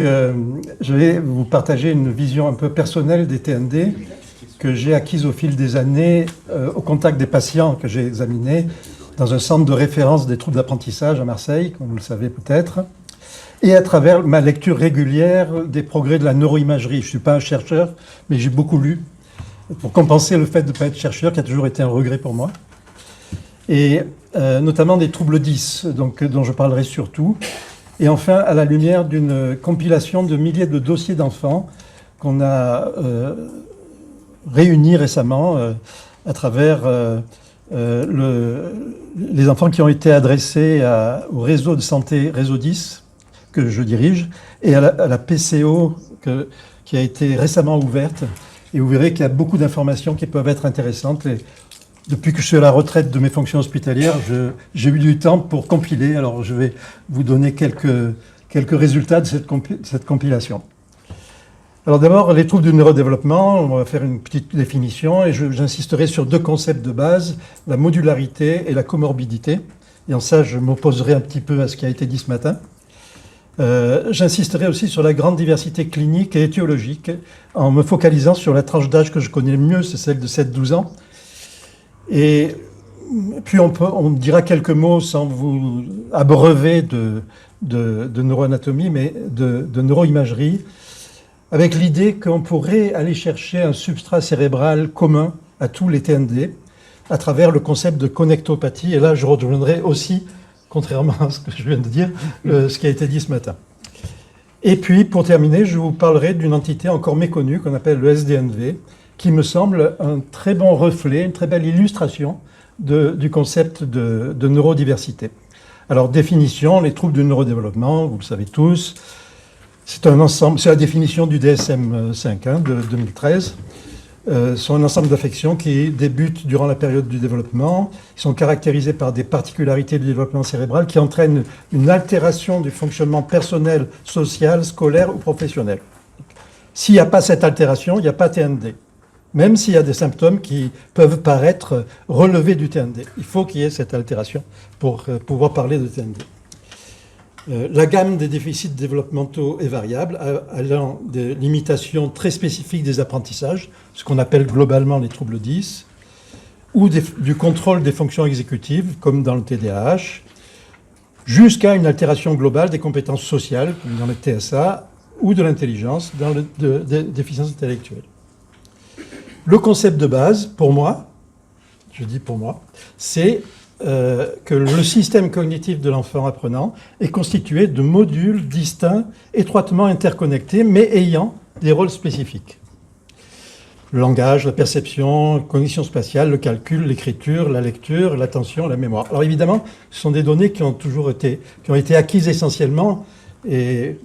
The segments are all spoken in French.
Je vais vous partager une vision un peu personnelle des TND que j'ai acquise au fil des années au contact des patients que j'ai examinés dans un centre de référence des troubles d'apprentissage à Marseille, comme vous le savez peut-être, et à travers ma lecture régulière des progrès de la neuroimagerie. Je ne suis pas un chercheur, mais j'ai beaucoup lu pour compenser le fait de ne pas être chercheur, qui a toujours été un regret pour moi, et notamment des troubles 10, donc, dont je parlerai surtout. Et enfin, à la lumière d'une compilation de milliers de dossiers d'enfants qu'on a réunis récemment à travers les enfants qui ont été adressés au réseau de santé Réseau 10, que je dirige, et à la PCO qui a été récemment ouverte. Et vous verrez qu'il y a beaucoup d'informations qui peuvent être intéressantes. Et depuis que je suis à la retraite de mes fonctions hospitalières, j'ai eu du temps pour compiler. Alors, je vais vous donner quelques résultats de cette compilation. Alors d'abord, les troubles du neurodéveloppement, on va faire une petite définition et j'insisterai sur deux concepts de base, la modularité et la comorbidité. Et en ça, je m'opposerai un petit peu à ce qui a été dit ce matin. J'insisterai aussi sur la grande diversité clinique et étiologique en me focalisant sur la tranche d'âge que je connais le mieux, c'est celle de 7-12 ans. Et puis on dira quelques mots sans vous abreuver de neuroanatomie, mais de neuroimagerie, avec l'idée qu'on pourrait aller chercher un substrat cérébral commun à tous les TND à travers le concept de connectopathie. Et là, je rejoindrai aussi, contrairement à ce que je viens de dire, ce qui a été dit ce matin. Et puis, pour terminer, je vous parlerai d'une entité encore méconnue qu'on appelle le SDNV, qui me semble un très bon reflet, une très belle illustration du concept de neurodiversité. Alors, définition, les troubles du neurodéveloppement, vous le savez tous, c'est un ensemble, c'est la définition du DSM-5 de 2013. Sont un ensemble d'affections qui débutent durant la période du développement. Ils sont caractérisés par des particularités du développement cérébral qui entraînent une altération du fonctionnement personnel, social, scolaire ou professionnel. S'il n'y a pas cette altération, il n'y a pas TND. Même s'il y a des symptômes qui peuvent paraître relevés du TND. Il faut qu'il y ait cette altération pour pouvoir parler de TND. La gamme des déficits développementaux est variable, allant de limitations très spécifiques des apprentissages, ce qu'on appelle globalement les troubles 10, ou du contrôle des fonctions exécutives, comme dans le TDAH, jusqu'à une altération globale des compétences sociales, comme dans le TSA, ou de l'intelligence, dans les déficiences intellectuelles. Le concept de base, pour moi, je dis pour moi, c'est que le système cognitif de l'enfant apprenant est constitué de modules distincts, étroitement interconnectés, mais ayant des rôles spécifiques. Le langage, la perception, la cognition spatiale, le calcul, l'écriture, la lecture, l'attention, la mémoire. Alors évidemment, ce sont des données qui ont été acquises essentiellement, et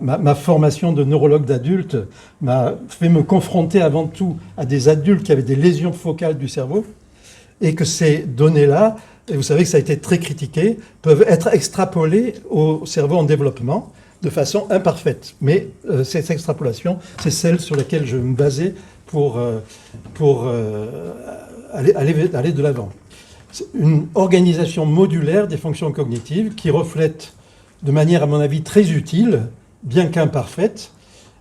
ma formation de neurologue d'adulte m'a fait me confronter avant tout à des adultes qui avaient des lésions focales du cerveau, et que ces données-là, et vous savez que ça a été très critiqué, peuvent être extrapolées au cerveau en développement de façon imparfaite. Mais cette extrapolation, c'est celle sur laquelle je me basais pour aller de l'avant. C'est une organisation modulaire des fonctions cognitives qui reflète de manière, à mon avis, très utile, bien qu'imparfaite,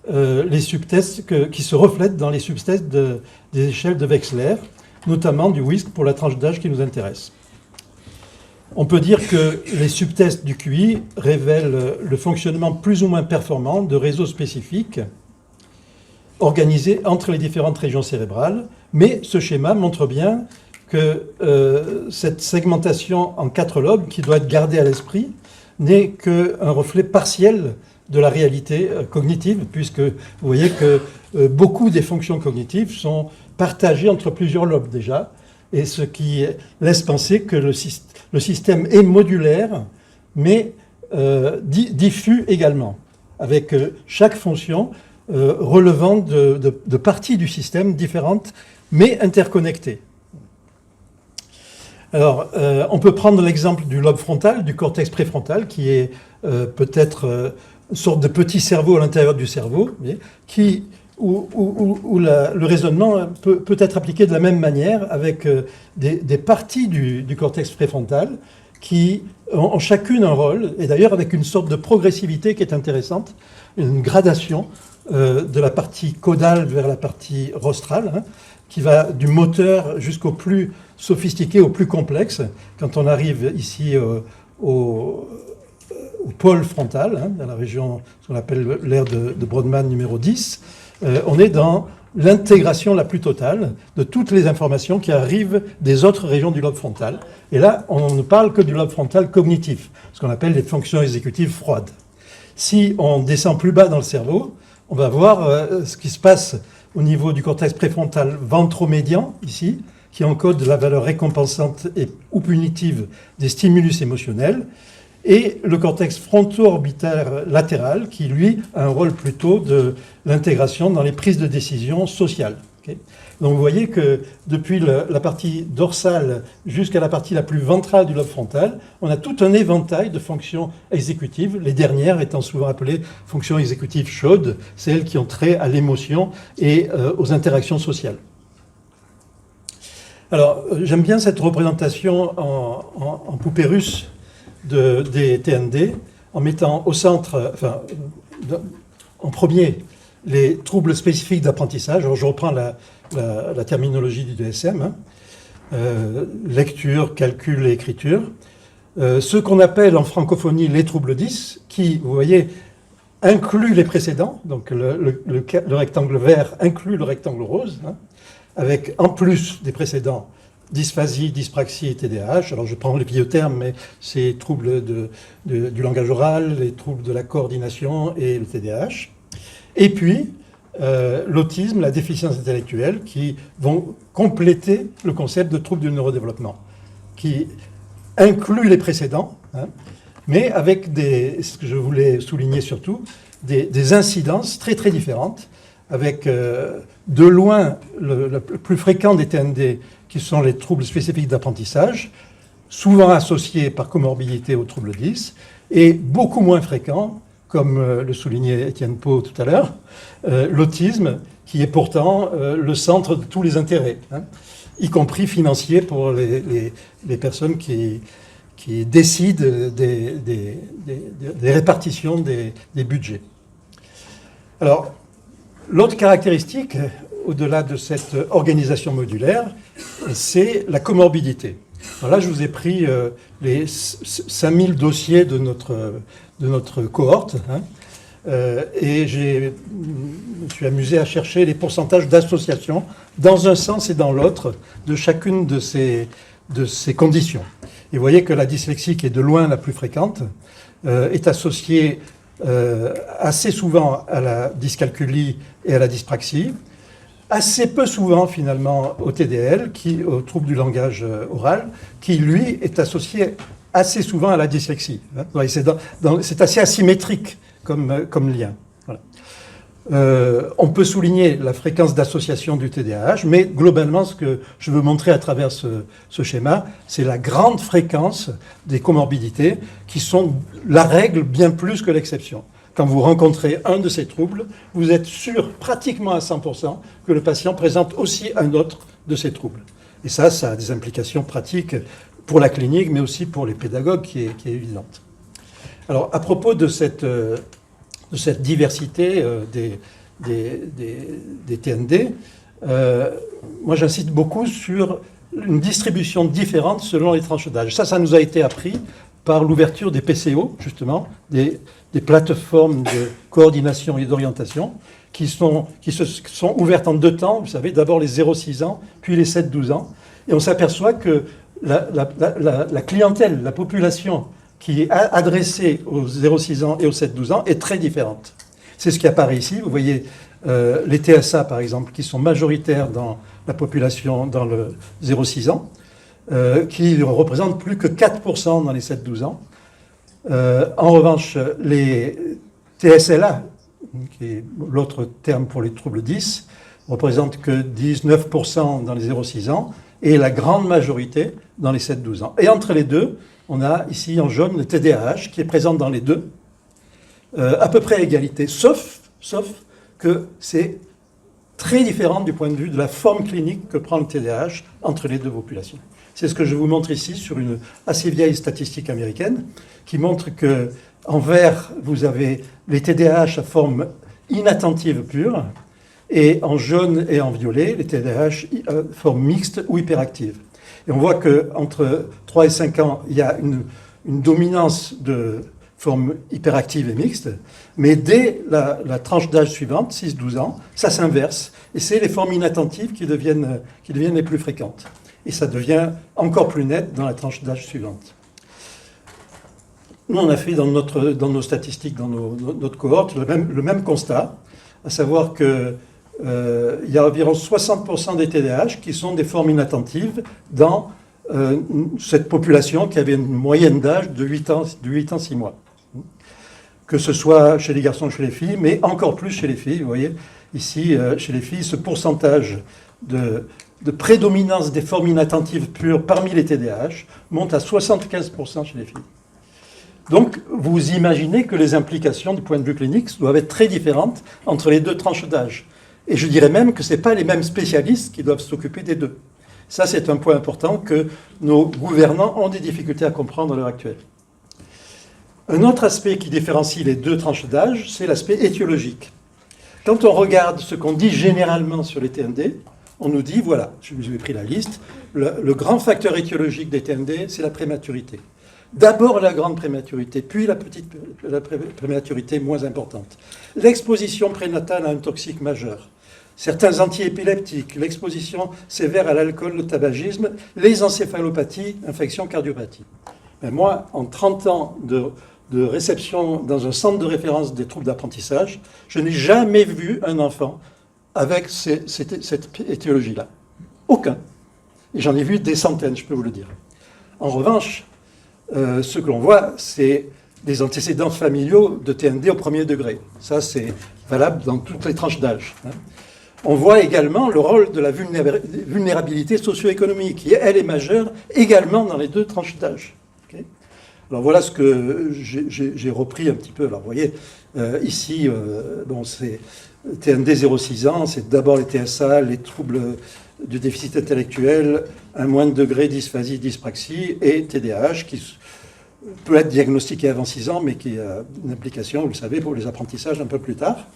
les subtests qui se reflètent dans les subtests des échelles de Wechsler, notamment du WISC pour la tranche d'âge qui nous intéresse. On peut dire que les subtests du QI révèlent le fonctionnement plus ou moins performant de réseaux spécifiques organisés entre les différentes régions cérébrales, mais ce schéma montre bien que cette segmentation en 4 lobes, qui doit être gardée à l'esprit, n'est qu'un reflet partiel de la réalité cognitive, puisque vous voyez que beaucoup des fonctions cognitives sont partagées entre plusieurs lobes déjà, et ce qui laisse penser que le système est modulaire, mais diffus également, avec chaque fonction relevant de parties du système différentes, mais interconnectées. Alors, on peut prendre l'exemple du lobe frontal, du cortex préfrontal, qui est peut-être une sorte de petit cerveau à l'intérieur du cerveau, où le raisonnement peut être appliqué de la même manière, avec des parties du cortex préfrontal qui ont chacune un rôle, et d'ailleurs avec une sorte de progressivité qui est intéressante. une gradation de la partie caudale vers la partie rostrale, hein, qui va du moteur jusqu'au plus sophistiqué, au plus complexe. Quand on arrive ici au pôle frontal, hein, dans la région, ce qu'on appelle l'aire de Brodmann numéro 10, on est dans l'intégration la plus totale de toutes les informations qui arrivent des autres régions du lobe frontal. Et là, on ne parle que du lobe frontal cognitif, ce qu'on appelle les fonctions exécutives froides. Si on descend plus bas dans le cerveau, on va voir ce qui se passe au niveau du cortex préfrontal ventromédian, ici, qui encode la valeur récompensante ou punitive des stimulus émotionnels, et le cortex fronto-orbitaire latéral, qui, lui, a un rôle plutôt de l'intégration dans les prises de décision sociales. Okay. Donc vous voyez que depuis la partie dorsale jusqu'à la partie la plus ventrale du lobe frontal, on a tout un éventail de fonctions exécutives, les dernières étant souvent appelées fonctions exécutives chaudes, celles qui ont trait à l'émotion et aux interactions sociales. Alors, j'aime bien cette représentation en poupée russe des TND, en mettant au centre, enfin, en premier, les troubles spécifiques d'apprentissage. Alors, je reprends la terminologie du DSM, hein. Lecture, calcul et écriture. Ce qu'on appelle en francophonie les troubles 10, qui, vous voyez, incluent les précédents, donc le rectangle vert inclut le rectangle rose, hein, avec en plus des précédents dysphasie, dyspraxie et TDAH. Alors je prends les vieux termes, mais c'est troubles du langage oral, les troubles de la coordination et le TDAH. Et puis, l'autisme, la déficience intellectuelle, qui vont compléter le concept de trouble du neurodéveloppement, qui inclut les précédents, hein, mais avec ce que je voulais souligner surtout, des incidences très très différentes, avec de loin le plus fréquent des TND, qui sont les troubles spécifiques d'apprentissage, souvent associés par comorbidité aux troubles 10, et beaucoup moins fréquents, comme le soulignait Étienne Pau tout à l'heure, l'autisme, qui est pourtant le centre de tous les intérêts, hein, y compris financiers pour les personnes qui décident des répartitions des budgets. Alors, l'autre caractéristique, au-delà de cette organisation modulaire, c'est la comorbidité. Alors là, je vous ai pris les 5000 dossiers de notre cohorte, hein, et je me suis amusé à chercher les pourcentages d'association dans un sens et dans l'autre de chacune de ces conditions. Et vous voyez que la dyslexie, qui est de loin la plus fréquente, est associée assez souvent à la dyscalculie et à la dyspraxie, assez peu souvent finalement au TDL, au trouble du langage oral, qui lui est associé assez souvent à la dyslexie. C'est assez asymétrique comme lien. Voilà. On peut souligner la fréquence d'association du TDAH, mais globalement, ce que je veux montrer à travers ce schéma, c'est la grande fréquence des comorbidités qui sont la règle bien plus que l'exception. Quand vous rencontrez un de ces troubles, vous êtes sûr pratiquement à 100% que le patient présente aussi un autre de ces troubles. Et ça a des implications pratiques pour la clinique, mais aussi pour les pédagogues, qui est évidente. Alors, à propos de cette diversité des TND, moi j'insiste beaucoup sur une distribution différente selon les tranches d'âge. Ça nous a été appris par l'ouverture des PCO, justement, des plateformes de coordination et d'orientation, qui se sont ouvertes en 2 temps. Vous savez, d'abord les 0-6 ans, puis les 7-12 ans. Et on s'aperçoit que la clientèle, la population qui est adressée aux 0-6 ans et aux 7-12 ans est très différente. C'est ce qui apparaît ici. Vous voyez les TSA, par exemple, qui sont majoritaires dans la population dans le 0-6 ans, qui ne représentent plus que 4% dans les 7-12 ans. En revanche, les TSLA, qui est l'autre terme pour les troubles 10, représentent que 19% dans les 0-6 ans, et la grande majorité dans les 7-12 ans. Et entre les deux, on a ici en jaune le TDAH, qui est présent dans les deux, à peu près à égalité, sauf que c'est très différent du point de vue de la forme clinique que prend le TDAH entre les deux populations. C'est ce que je vous montre ici sur une assez vieille statistique américaine qui montre qu'il En vert, vous avez les TDAH à forme inattentive pure, et en jaune et en violet, les TDAH à forme mixte ou hyperactive. Et on voit qu'entre 3 et 5 ans, il y a une dominance de forme hyperactive et mixte, mais dès la tranche d'âge suivante, 6-12 ans, ça s'inverse, et c'est les formes inattentives qui deviennent les plus fréquentes. Et ça devient encore plus net dans la tranche d'âge suivante. Nous, on a fait dans nos statistiques, dans notre cohorte, le même constat, à savoir qu'il y a environ 60% des TDAH qui sont des formes inattentives dans cette population qui avait une moyenne d'âge de 8 ans, 6 mois. Que ce soit chez les garçons ou chez les filles, mais encore plus chez les filles. Vous voyez, ici, chez les filles, ce pourcentage de prédominance des formes inattentives pures parmi les TDAH monte à 75% chez les filles. Donc, vous imaginez que les implications du point de vue clinique doivent être très différentes entre les deux tranches d'âge. Et je dirais même que ce n'est pas les mêmes spécialistes qui doivent s'occuper des deux. Ça, c'est un point important que nos gouvernants ont des difficultés à comprendre à l'heure actuelle. Un autre aspect qui différencie les deux tranches d'âge, c'est l'aspect étiologique. Quand on regarde ce qu'on dit généralement sur les TND, on nous dit, voilà, je vous ai pris la liste, le grand facteur étiologique des TND, c'est la prématurité. D'abord la grande prématurité, puis la prématurité moins importante. L'exposition prénatale à un toxique majeur, certains antiépileptiques, l'exposition sévère à l'alcool, le tabagisme, les encéphalopathies, infections, cardiopathies. Mais moi, en 30 ans de réception dans un centre de référence des troubles d'apprentissage, je n'ai jamais vu un enfant avec cette étiologie-là. Aucun. Et j'en ai vu des centaines, je peux vous le dire. En revanche, ce que l'on voit, c'est des antécédents familiaux de TND au premier degré. Ça, c'est valable dans toutes les tranches d'âge. On voit également le rôle de la vulnérabilité socio-économique, qui, elle, est majeure également dans les deux tranches d'âge. Okay. Alors voilà ce que j'ai repris un petit peu. Alors vous voyez, ici, bon, c'est TND 0-6 ans, c'est d'abord les TSA, les troubles du déficit intellectuel, un moindre degré, dysphasie, dyspraxie, et TDAH, qui peut être diagnostiqué avant 6 ans, mais qui a une implication, vous le savez, pour les apprentissages un peu plus tard.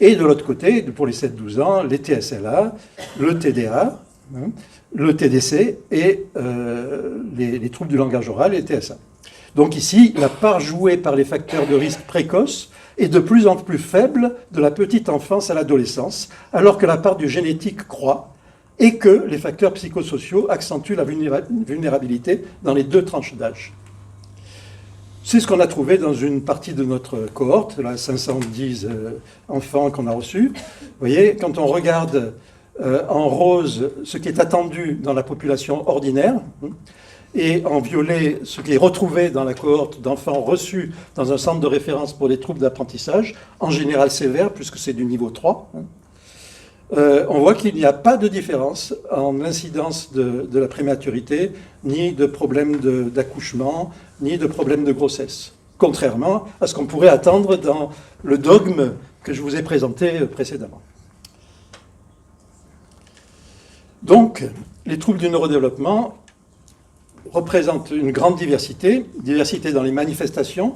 Et de l'autre côté, pour les 7-12 ans, les TSLA, le TDA, le TDC et les troubles du langage oral, les TSA. Donc ici, la part jouée par les facteurs de risque précoces est de plus en plus faible de la petite enfance à l'adolescence, alors que la part du génétique croît et que les facteurs psychosociaux accentuent la vulnérabilité dans les deux tranches d'âge. C'est ce qu'on a trouvé dans une partie de notre cohorte, là, 510 enfants qu'on a reçus. Vous voyez, quand on regarde en rose ce qui est attendu dans la population ordinaire, et en violet ce qui est retrouvé dans la cohorte d'enfants reçus dans un centre de référence pour les troubles d'apprentissage, en général sévères, puisque c'est du niveau 3, on voit qu'il n'y a pas de différence en l'incidence de la prématurité, ni de problèmes d'accouchement, ni de problèmes de grossesse, contrairement à ce qu'on pourrait attendre dans le dogme que je vous ai présenté précédemment. Donc, les troubles du neurodéveloppement représentent une grande diversité dans les manifestations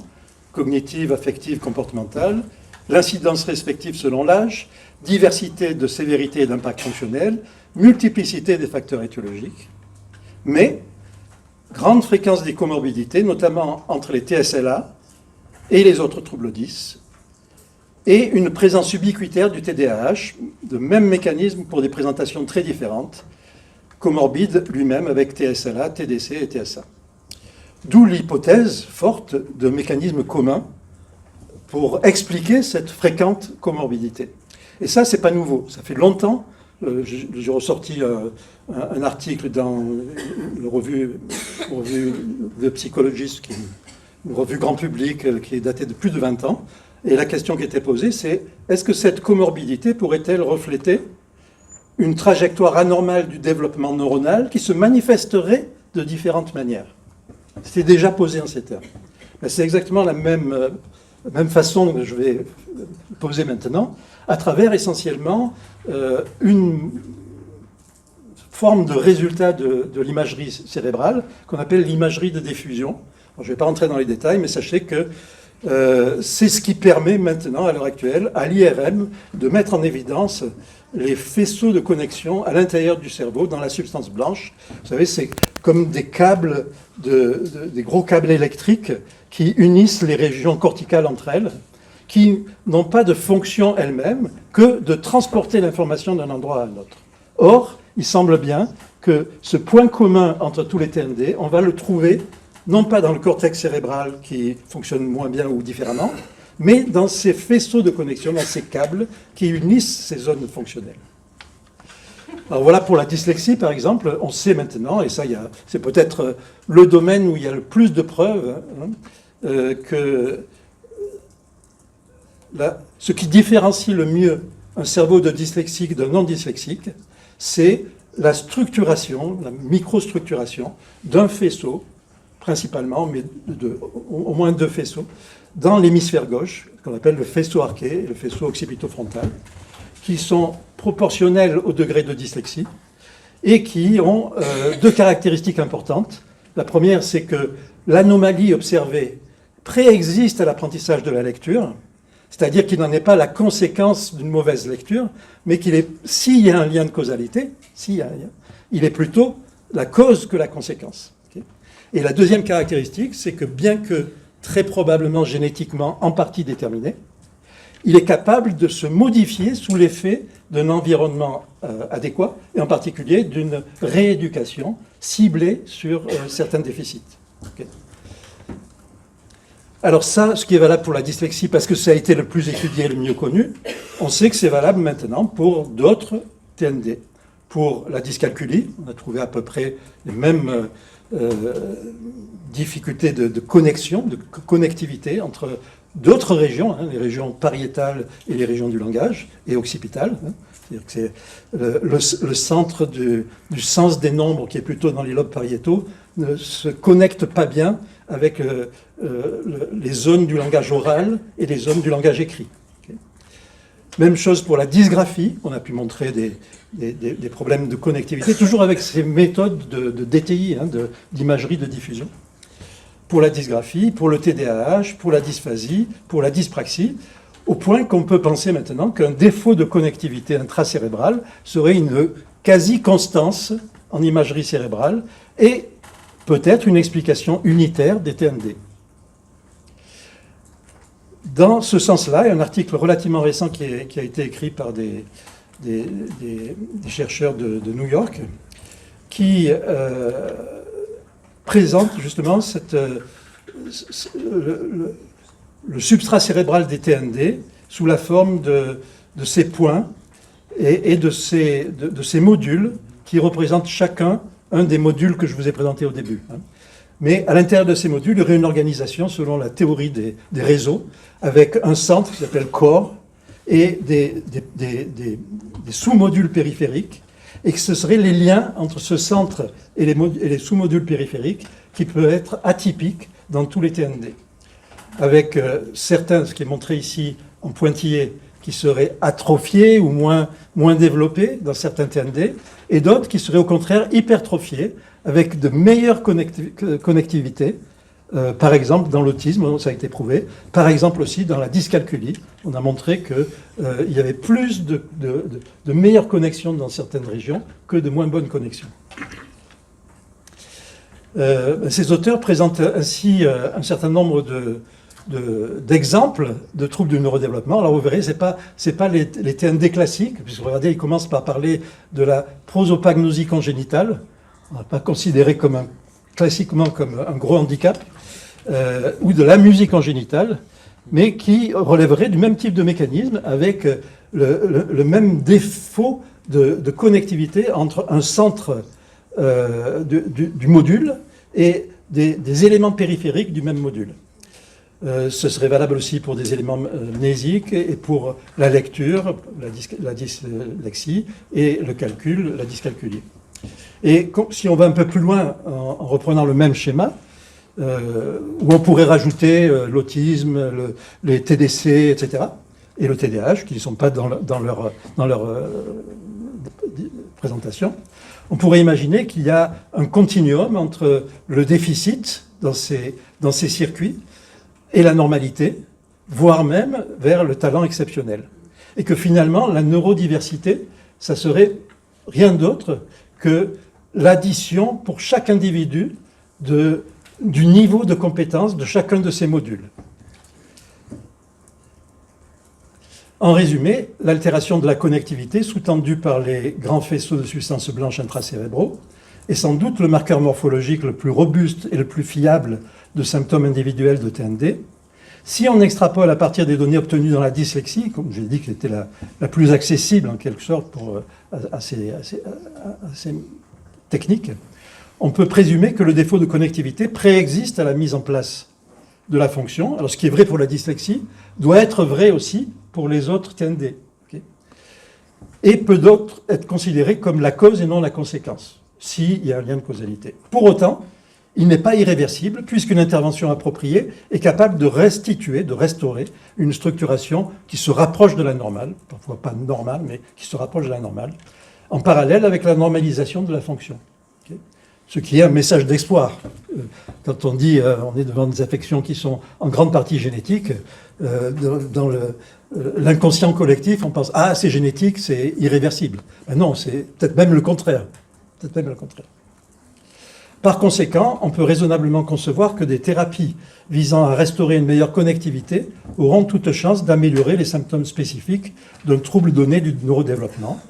cognitives, affectives, comportementales, l'incidence respective selon l'âge, diversité de sévérité et d'impact fonctionnel, multiplicité des facteurs étiologiques, mais grande fréquence des comorbidités, notamment entre les TSLA et les autres troubles 10, et une présence ubiquitaire du TDAH, de même mécanisme pour des présentations très différentes, comorbide lui-même avec TSLA, TDC et TSA. D'où l'hypothèse forte de mécanismes communs pour expliquer cette fréquente comorbidité. Et ça, c'est pas nouveau. Ça fait longtemps. J'ai ressorti un article dans une revue de psychologistes, une revue grand public qui est datée de plus de 20 ans. Et la question qui était posée, c'est est-ce que cette comorbidité pourrait-elle refléter une trajectoire anormale du développement neuronal qui se manifesterait de différentes manières? C'était déjà posé en ces termes. Mais c'est exactement la même façon que je vais poser maintenant, à travers essentiellement une forme de résultat de l'imagerie cérébrale qu'on appelle l'imagerie de diffusion. Alors, je ne vais pas rentrer dans les détails, mais sachez qu'il C'est ce qui permet maintenant, à l'heure actuelle, à l'IRM de mettre en évidence les faisceaux de connexion à l'intérieur du cerveau, dans la substance blanche. Vous savez, c'est comme des câbles, des gros câbles électriques qui unissent les régions corticales entre elles, qui n'ont pas de fonction elles-mêmes que de transporter l'information d'un endroit à un autre. Or, il semble bien que ce point commun entre tous les TND, on va le trouver non pas dans le cortex cérébral qui fonctionne moins bien ou différemment, mais dans ces faisceaux de connexion, dans ces câbles qui unissent ces zones fonctionnelles. Alors voilà pour la dyslexie, par exemple, on sait maintenant, et ça c'est peut-être le domaine où il y a le plus de preuves, que ce qui différencie le mieux un cerveau de dyslexique d'un non dyslexique, c'est la structuration, la microstructuration d'un faisceau, principalement, mais au moins 2 faisceaux, dans l'hémisphère gauche, qu'on appelle le faisceau arqué et le faisceau occipitofrontal, qui sont proportionnels au degré de dyslexie et qui ont 2 caractéristiques importantes. La première, c'est que l'anomalie observée préexiste à l'apprentissage de la lecture, c'est-à-dire qu'il n'en est pas la conséquence d'une mauvaise lecture, mais s'il y a un lien de causalité, il est plutôt la cause que la conséquence. Et la deuxième caractéristique, c'est que bien que très probablement génétiquement en partie déterminé, il est capable de se modifier sous l'effet d'un environnement adéquat, et en particulier d'une rééducation ciblée sur certains déficits. Okay. Alors ça, ce qui est valable pour la dyslexie, parce que ça a été le plus étudié et le mieux connu, on sait que c'est valable maintenant pour d'autres TND. Pour la dyscalculie, on a trouvé à peu près les mêmes difficultés de connexion, de connectivité entre d'autres régions, les régions pariétales et les régions du langage, et occipitales. C'est-à-dire que c'est le centre du sens des nombres, qui est plutôt dans les lobes pariétaux, ne se connecte pas bien avec les zones du langage oral et les zones du langage écrit. Okay. Même chose pour la dysgraphie, on a pu montrer des problèmes de connectivité, toujours avec ces méthodes de DTI, d'imagerie de diffusion. Pour la dysgraphie, pour le TDAH, pour la dysphasie, pour la dyspraxie, au point qu'on peut penser maintenant qu'un défaut de connectivité intracérébrale serait une quasi-constance en imagerie cérébrale et peut-être une explication unitaire des TND. Dans ce sens-là, il y a un article relativement récent qui a été écrit par des chercheurs de New York qui présente justement le substrat cérébral des TND sous la forme de ces points et de ces modules qui représentent chacun un des modules que je vous ai présentés au début. Mais à l'intérieur de ces modules, il y aurait une organisation selon la théorie des réseaux, avec un centre qui s'appelle core et des sous-modules périphériques, et que ce seraient les liens entre ce centre et les sous-modules périphériques qui peuvent être atypiques dans tous les TND. Avec certains, ce qui est montré ici en pointillé, qui seraient atrophiés ou moins développés dans certains TND, et d'autres qui seraient au contraire hypertrophiés, avec de meilleures connectivités, par exemple dans l'autisme, ça a été prouvé, par exemple aussi dans la dyscalculie, on a montré qu'il y avait plus de meilleures connexions dans certaines régions que de moins bonnes connexions. Ces auteurs présentent ainsi un certain nombre d'exemples de troubles du neurodéveloppement. Alors vous verrez, c'est pas les TND classiques, puisque regardez, ils commencent par parler de la prosopagnosie congénitale. On ne va pas considérer classiquement comme un gros handicap, ou de la musique congénitale, mais qui relèverait du même type de mécanisme, avec le même défaut de connectivité entre un centre du module et des éléments périphériques du même module. Ce serait valable aussi pour des éléments mnésiques et pour la lecture, la dyslexie, et le calcul, la dyscalculie. Et si on va un peu plus loin en reprenant le même schéma, où on pourrait rajouter l'autisme, les TDC, etc., et le TDAH, qui ne sont pas dans leur présentation, on pourrait imaginer qu'il y a un continuum entre le déficit dans ces circuits et la normalité, voire même vers le talent exceptionnel. Et que finalement, la neurodiversité, ça serait rien d'autre que l'addition pour chaque individu du niveau de compétence de chacun de ces modules. En résumé, l'altération de la connectivité, sous-tendue par les grands faisceaux de substances blanches intracérébraux, est sans doute le marqueur morphologique le plus robuste et le plus fiable de symptômes individuels de TND. Si on extrapole à partir des données obtenues dans la dyslexie, comme j'ai dit qu'elle était la plus accessible en quelque sorte à ces techniques, on peut présumer que le défaut de connectivité préexiste à la mise en place de la fonction. Alors ce qui est vrai pour la dyslexie doit être vrai aussi pour les autres TND. Okay, et peut d'autres être considéré comme la cause et non la conséquence, s'il y a un lien de causalité. Pour autant, il n'est pas irréversible, puisqu'une intervention appropriée est capable de restituer, de restaurer une structuration qui se rapproche de la normale, parfois pas normale, mais qui se rapproche de la normale, en parallèle avec la normalisation de la fonction. Okay, ce qui est un message d'espoir. Quand on dit on est devant des affections qui sont en grande partie génétiques, dans l'inconscient collectif, on pense « Ah, c'est génétique, c'est irréversible ». Ben non, c'est peut-être même le contraire. Peut-être même le contraire. Par conséquent, on peut raisonnablement concevoir que des thérapies visant à restaurer une meilleure connectivité auront toute chance d'améliorer les symptômes spécifiques d'un trouble donné du neurodéveloppement.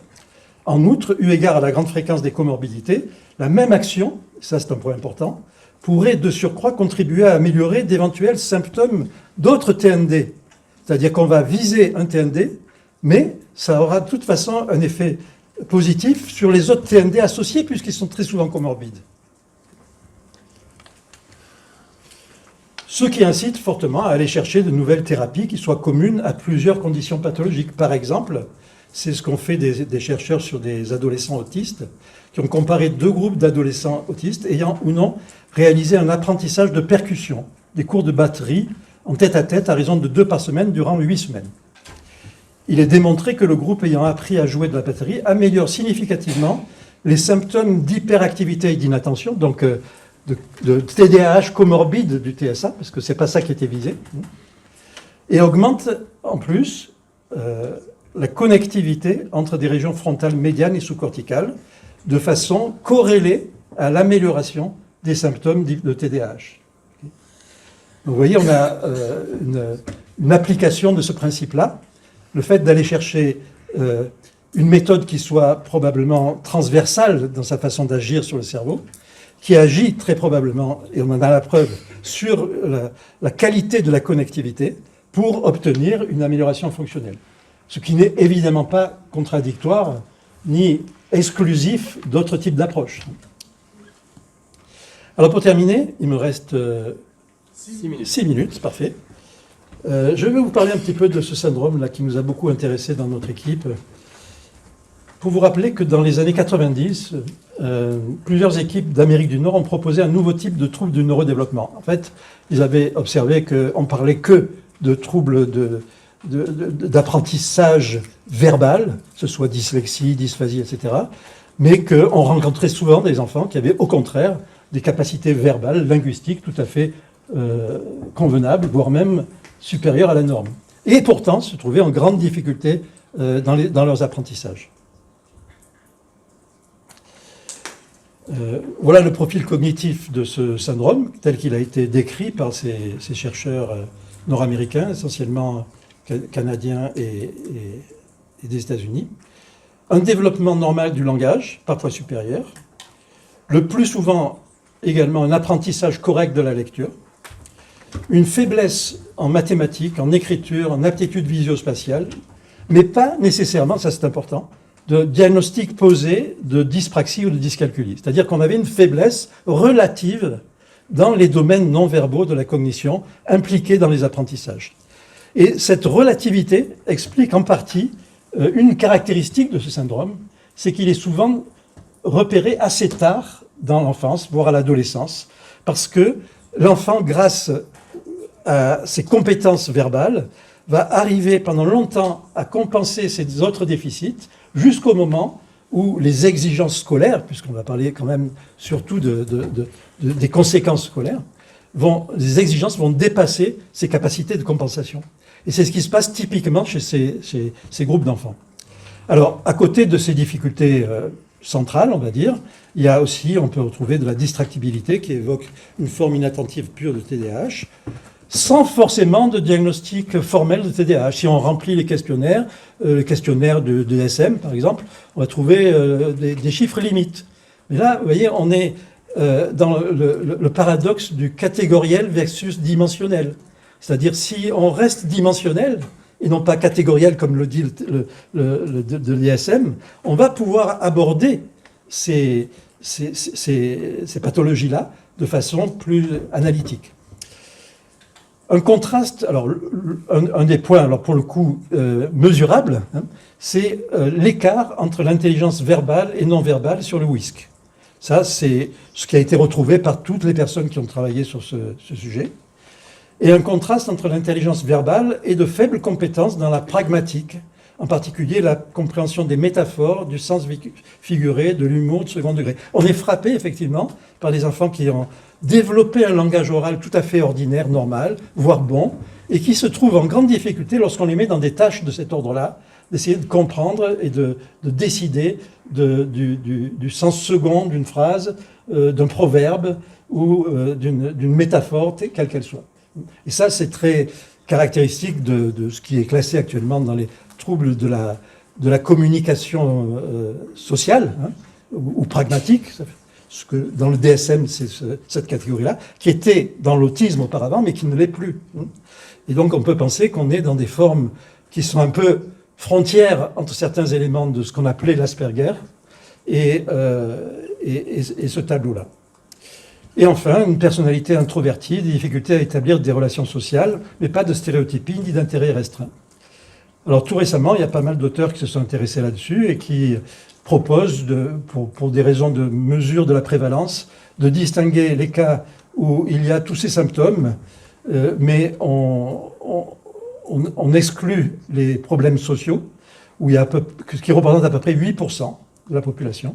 En outre, eu égard à la grande fréquence des comorbidités, la même action, ça c'est un point important, pourrait de surcroît contribuer à améliorer d'éventuels symptômes d'autres TND. C'est-à-dire qu'on va viser un TND, mais ça aura de toute façon un effet positif sur les autres TND associés, puisqu'ils sont très souvent comorbides. Ce qui incite fortement à aller chercher de nouvelles thérapies qui soient communes à plusieurs conditions pathologiques. Par exemple, c'est ce qu'ont fait des chercheurs sur des adolescents autistes, qui ont comparé deux groupes d'adolescents autistes ayant ou non réalisé un apprentissage de percussion, des cours de batterie en tête-à-tête à raison de 2 par semaine durant 8 semaines. Il est démontré que le groupe ayant appris à jouer de la batterie améliore significativement les symptômes d'hyperactivité et d'inattention, donc de TDAH comorbide du TSA, parce que ce n'est pas ça qui était visé, et augmente en plus la connectivité entre des régions frontales médianes et sous-corticales, de façon corrélée à l'amélioration des symptômes de TDAH. Donc, vous voyez, on a une application de ce principe-là, le fait d'aller chercher une méthode qui soit probablement transversale dans sa façon d'agir sur le cerveau, qui agit très probablement, et on en a la preuve, sur la qualité de la connectivité pour obtenir une amélioration fonctionnelle. Ce qui n'est évidemment pas contradictoire ni exclusif d'autres types d'approches. Alors pour terminer, il me reste 6 minutes, parfait. Je vais vous parler un petit peu de ce syndrome-là qui nous a beaucoup intéressés dans notre équipe. Pour vous rappeler que dans les années 90, plusieurs équipes d'Amérique du Nord ont proposé un nouveau type de trouble du neurodéveloppement. En fait, ils avaient observé qu'on parlait que de troubles d'apprentissage verbal, que ce soit dyslexie, dysphasie, etc., mais qu'on rencontrait souvent des enfants qui avaient au contraire des capacités verbales, linguistiques tout à fait convenables, voire même supérieures à la norme. Et pourtant se trouvaient en grande difficulté dans leurs apprentissages. Voilà le profil cognitif de ce syndrome, tel qu'il a été décrit par ces chercheurs nord-américains, essentiellement canadiens et des États-Unis. Un développement normal du langage, parfois supérieur. Le plus souvent, également, un apprentissage correct de la lecture. Une faiblesse en mathématiques, en écriture, en aptitude visio-spatiale, mais pas nécessairement, ça c'est important, de diagnostic posé de dyspraxie ou de dyscalculie. C'est-à-dire qu'on avait une faiblesse relative dans les domaines non verbaux de la cognition impliqués dans les apprentissages. Et cette relativité explique en partie une caractéristique de ce syndrome, c'est qu'il est souvent repéré assez tard dans l'enfance, voire à l'adolescence, parce que l'enfant, grâce à ses compétences verbales, va arriver pendant longtemps à compenser ses autres déficits jusqu'au moment où les exigences scolaires, puisqu'on va parler quand même surtout des conséquences scolaires, les exigences vont dépasser ces capacités de compensation. Et c'est ce qui se passe typiquement chez ces groupes d'enfants. Alors, à côté de ces difficultés centrales, on va dire, il y a aussi, on peut retrouver de la distractibilité qui évoque une forme inattentive pure de TDAH, sans forcément de diagnostic formel de TDAH. Si on remplit les questionnaires de DSM par exemple, on va trouver des chiffres limites. Mais là, vous voyez, on est dans le paradoxe du catégoriel versus dimensionnel. C'est-à-dire, si on reste dimensionnel, et non pas catégoriel comme le dit de l'ISM, on va pouvoir aborder ces pathologies-là de façon plus analytique. Un contraste, alors un des points, alors pour le coup mesurable, hein, c'est l'écart entre l'intelligence verbale et non verbale sur le WISC. Ça, c'est ce qui a été retrouvé par toutes les personnes qui ont travaillé sur ce sujet. Et un contraste entre l'intelligence verbale et de faibles compétences dans la pragmatique, en particulier la compréhension des métaphores, du sens figuré, de l'humour de second degré. On est frappé, effectivement, par des enfants qui ont développé un langage oral tout à fait ordinaire, normal, voire bon, et qui se trouvent en grande difficulté lorsqu'on les met dans des tâches de cet ordre-là, d'essayer de comprendre et de décider du sens second d'une phrase, d'un proverbe ou d'une métaphore, quelle qu'elle soit. Et ça, c'est très caractéristique de ce qui est classé actuellement dans les troubles de la communication sociale, hein, ou pragmatique. Ce que, dans le DSM, c'est cette catégorie-là, qui était dans l'autisme auparavant, mais qui ne l'est plus. Et donc, on peut penser qu'on est dans des formes qui sont un peu frontières entre certains éléments de ce qu'on appelait l'Asperger et ce tableau-là. Et enfin, une personnalité introvertie, des difficultés à établir des relations sociales, mais pas de stéréotypie ni d'intérêt restreint. Alors tout récemment, il y a pas mal d'auteurs qui se sont intéressés là-dessus et qui proposent, pour des raisons de mesure de la prévalence, de distinguer les cas où il y a tous ces symptômes, mais on exclut les problèmes sociaux, où il y a ce qui représente à peu près 8% de la population.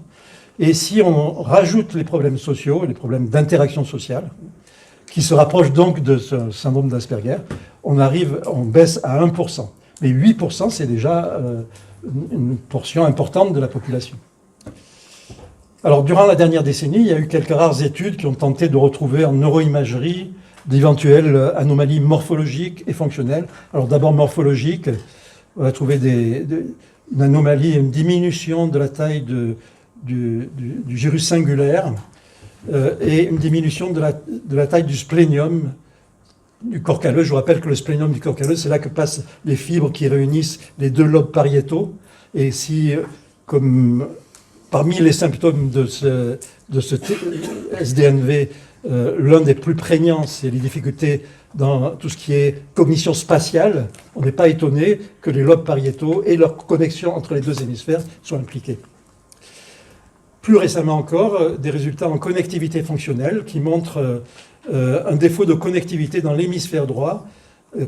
Et si on rajoute les problèmes sociaux, les problèmes d'interaction sociale, qui se rapprochent donc de ce syndrome d'Asperger, on baisse à 1%. Mais 8%, c'est déjà une portion importante de la population. Alors, durant la dernière décennie, il y a eu quelques rares études qui ont tenté de retrouver en neuroimagerie d'éventuelles anomalies morphologiques et fonctionnelles. Alors, d'abord morphologiques, on a trouvé une anomalie, une diminution de la taille du gyrus singulaire et une diminution de la taille du splénium du corps calleux. Je vous rappelle que le splénium du corps calleux, c'est là que passent les fibres qui réunissent les deux lobes pariétaux. Et si, comme parmi les symptômes de ce SDNV, l'un des plus prégnants, c'est les difficultés dans tout ce qui est cognition spatiale, on n'est pas étonné que les lobes pariétaux et leur connexion entre les deux hémisphères soient impliqués. Plus récemment encore, des résultats en connectivité fonctionnelle qui montrent un défaut de connectivité dans l'hémisphère droit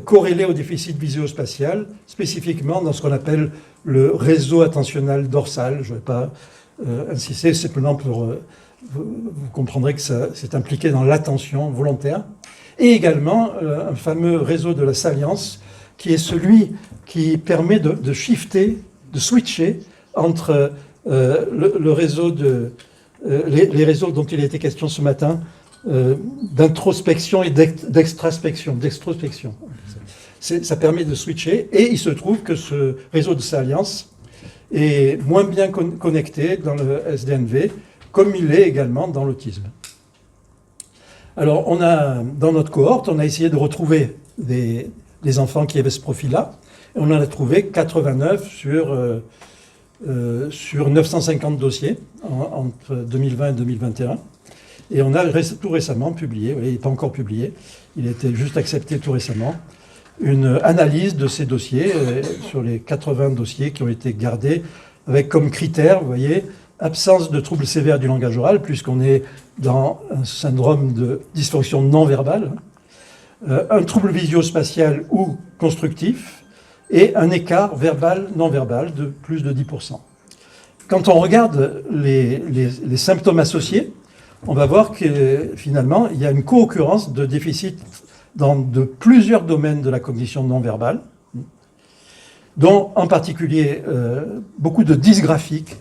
corrélé au déficit visuospatial, spécifiquement dans ce qu'on appelle le réseau attentionnel dorsal. Je ne vais pas insister, simplement pour... vous comprendrez que c'est impliqué dans l'attention volontaire. Et également un fameux réseau de la salience qui est celui qui permet de shifter, de switcher entre le réseau les réseaux dont il a été question ce matin, d'introspection et d'extrospection. Ça permet de switcher, et il se trouve que ce réseau de salience est moins bien connecté dans le SDNV, comme il l'est également dans l'autisme. Alors, dans notre cohorte, on a essayé de retrouver des enfants qui avaient ce profil-là, et on en a trouvé 89 sur 950 dossiers entre 2020 et 2021. Et on a tout récemment publié, il n'est pas encore publié, il a été juste accepté tout récemment, une analyse de ces dossiers, sur les 80 dossiers qui ont été gardés, avec comme critère, vous voyez, absence de troubles sévères du langage oral, puisqu'on est dans un syndrome de dysfonction non verbale, un trouble visio-spatial ou constructif, et un écart verbal-non verbal de plus de 10%. Quand on regarde les symptômes associés, on va voir que finalement, il y a une co-occurrence de déficits dans de plusieurs domaines de la cognition non verbale, dont en particulier beaucoup de dysgraphiques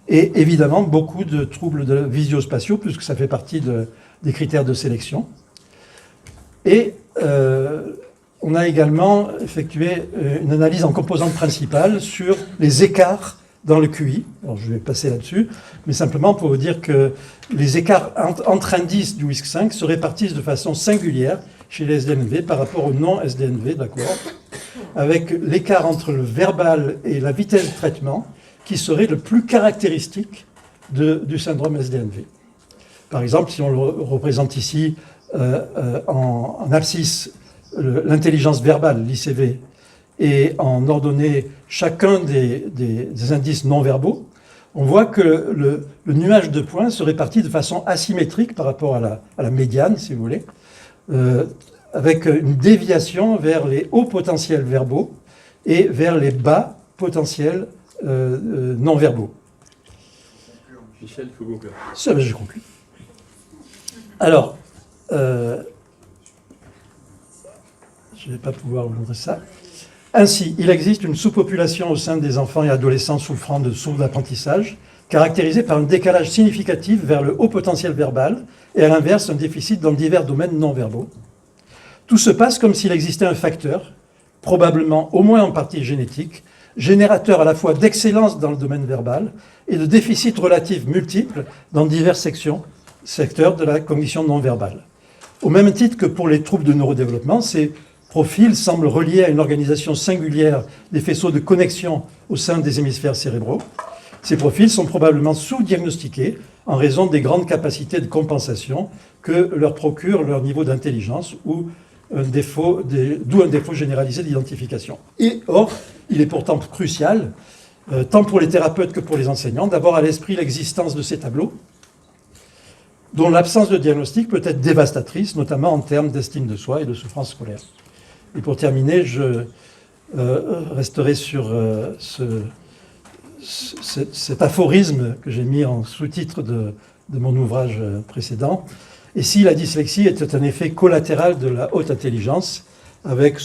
et évidemment beaucoup de troubles visio-spatiaux, puisque ça fait partie des critères de sélection. Et on a également effectué une analyse en composantes principales sur les écarts dans le QI. Alors je vais passer là-dessus, mais simplement pour vous dire que les écarts entre indices du WISC-5 se répartissent de façon singulière chez les SDNV par rapport aux non-SDNV, d'accord, avec l'écart entre le verbal et la vitesse de traitement qui serait le plus caractéristique du syndrome SDNV. Par exemple, si on le représente ici en abscisse, l'intelligence verbale, l'ICV, et en ordonnée chacun des indices non-verbaux, on voit que le nuage de points se répartit de façon asymétrique par rapport à la médiane, si vous voulez, avec une déviation vers les hauts potentiels verbaux et vers les bas potentiels non-verbaux. Michel, il faut conclure. Ça, j'ai conclu. Alors, je ne vais pas pouvoir vous montrer ça. Ainsi, il existe une sous-population au sein des enfants et adolescents souffrant de troubles d'apprentissage, caractérisée par un décalage significatif vers le haut potentiel verbal et à l'inverse, un déficit dans divers domaines non-verbaux. Tout se passe comme s'il existait un facteur, probablement au moins en partie génétique, générateur à la fois d'excellence dans le domaine verbal et de déficits relatifs multiples dans divers secteurs de la cognition non-verbale. Au même titre que pour les troubles de neurodéveloppement, ces profils semblent reliés à une organisation singulière des faisceaux de connexion au sein des hémisphères cérébraux. Ces profils sont probablement sous-diagnostiqués en raison des grandes capacités de compensation que leur procure leur niveau d'intelligence ou d'où un défaut généralisé d'identification. Et or, il est pourtant crucial, tant pour les thérapeutes que pour les enseignants, d'avoir à l'esprit l'existence de ces tableaux, dont l'absence de diagnostic peut être dévastatrice, notamment en termes d'estime de soi et de souffrance scolaire. Et pour terminer, je resterai sur cet aphorisme que j'ai mis en sous-titre de mon ouvrage précédent. Et si la dyslexie était un effet collatéral de la haute intelligence, avec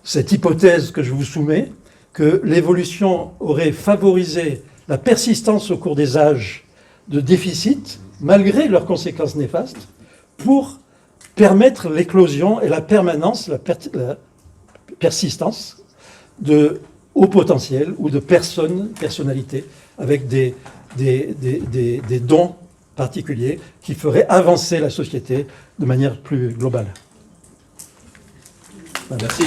cette hypothèse que je vous soumets, que l'évolution aurait favorisé la persistance au cours des âges de déficit, malgré leurs conséquences néfastes, pour permettre l'éclosion et la permanence, la persistance de hauts potentiels ou de personnalités avec des dons particuliers qui feraient avancer la société de manière plus globale. Voilà. Merci.